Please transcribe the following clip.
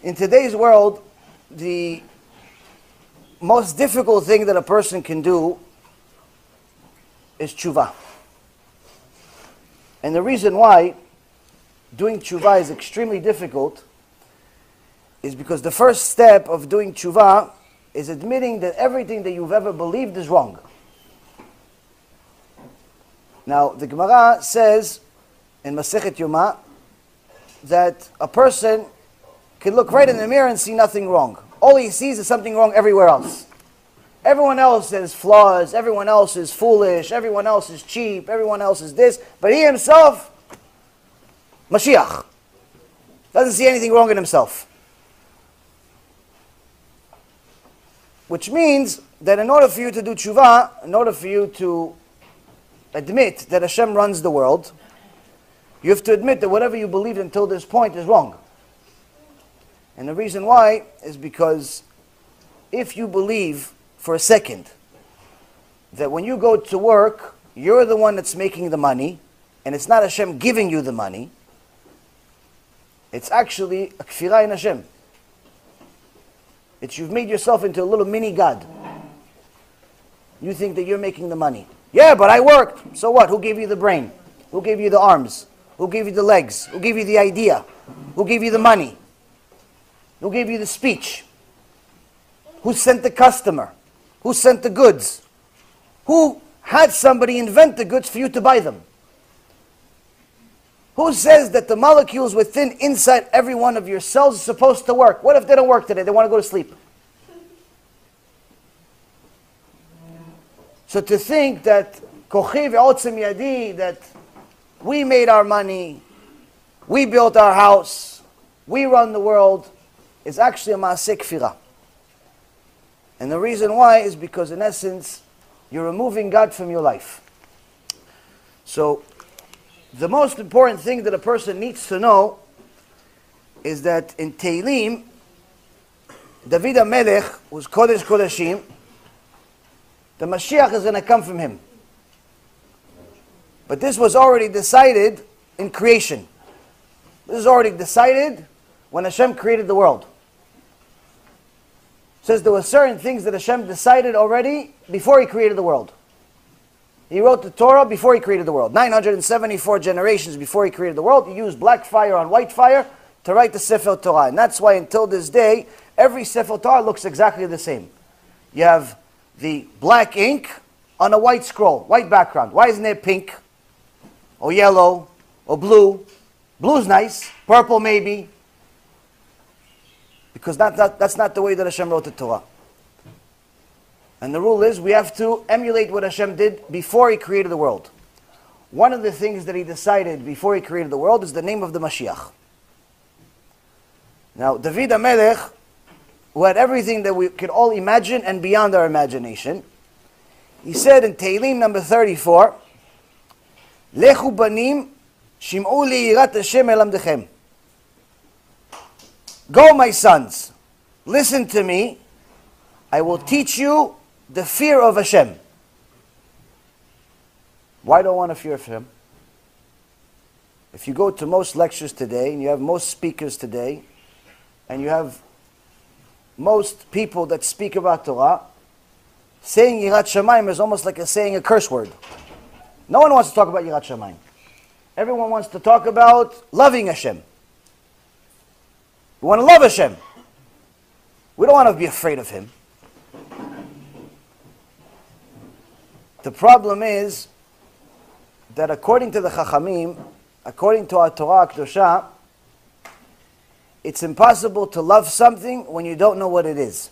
In today's world, the most difficult thing that a person can do is TeShuva. And the reason why doing TeShuva is extremely difficult is because the first step of doing TeShuva is admitting that everything that you've ever believed is wrong. Now, the Gemara says in Masechet Yoma that a person can look right in the mirror and see nothing wrong. All he sees is something wrong everywhere else. Everyone else has flaws, everyone else is foolish, everyone else is cheap, everyone else is this, but he himself, Mashiach, doesn't see anything wrong in himself. Which means that in order for you to do TeShuva, in order for you to admit that Hashem runs the world, you have to admit that whatever you believed until this point is wrong. And the reason why is because if you believe for a second that when you go to work, you're the one that's making the money, and it's not Hashem giving you the money, it's actually a kfirah in Hashem. It's you've made yourself into a little mini God. You think that you're making the money. Yeah, but I worked. So what? Who gave you the brain? Who gave you the arms? Who gave you the legs? Who gave you the idea? Who gave you the money? Who gave you the speech? Who sent the customer? Who sent the goods? Who had somebody invent the goods for you to buy them? Who says that the molecules within, inside every one of your cells is supposed to work? What if they don't work today? They want to go to sleep. So to think that kochi ve'otzem yadi, that we made our money, we built our house, we run the world, is actually a maaseh kfirah. And the reason why is because in essence, you're removing God from your life. So, the most important thing that a person needs to know is that in Tehillim, David HaMelech was Kodesh Kodashim, the Mashiach is going to come from him. But this was already decided in creation. This is already decided when Hashem created the world. It says there were certain things that Hashem decided already before He created the world. He wrote the Torah before He created the world. 974 generations before He created the world, He used black fire on white fire to write the Sefer Torah. And that's why until this day, every Sefer Torah looks exactly the same. You have the black ink on a white scroll, white background. Why isn't it pink? Or yellow? Or blue? Blue's nice. Purple maybe. Because that's not the way that Hashem wrote the Torah. And the rule is we have to emulate what Hashem did before He created the world. One of the things that He decided before He created the world is the name of the Mashiach. Now, David HaMelech, who had everything that we could all imagine and beyond our imagination, he said in Tehillim number 34, Lechu banim shim'u li yirat Hashem elamdechem. Go, my sons, listen to me, I will teach you the fear of Hashem. Why do I want to fear of Him? If you go to most lectures today, and you have most speakers today, and you have most people that speak about Torah, saying Yirat Shamayim is almost like saying a curse word. No one wants to talk about Yirat Shamayim. Everyone wants to talk about loving Hashem. We want to love Hashem. We don't want to be afraid of Him. The problem is that according to the Chachamim, according to our Torah Kedosha, it's impossible to love something when you don't know what it is.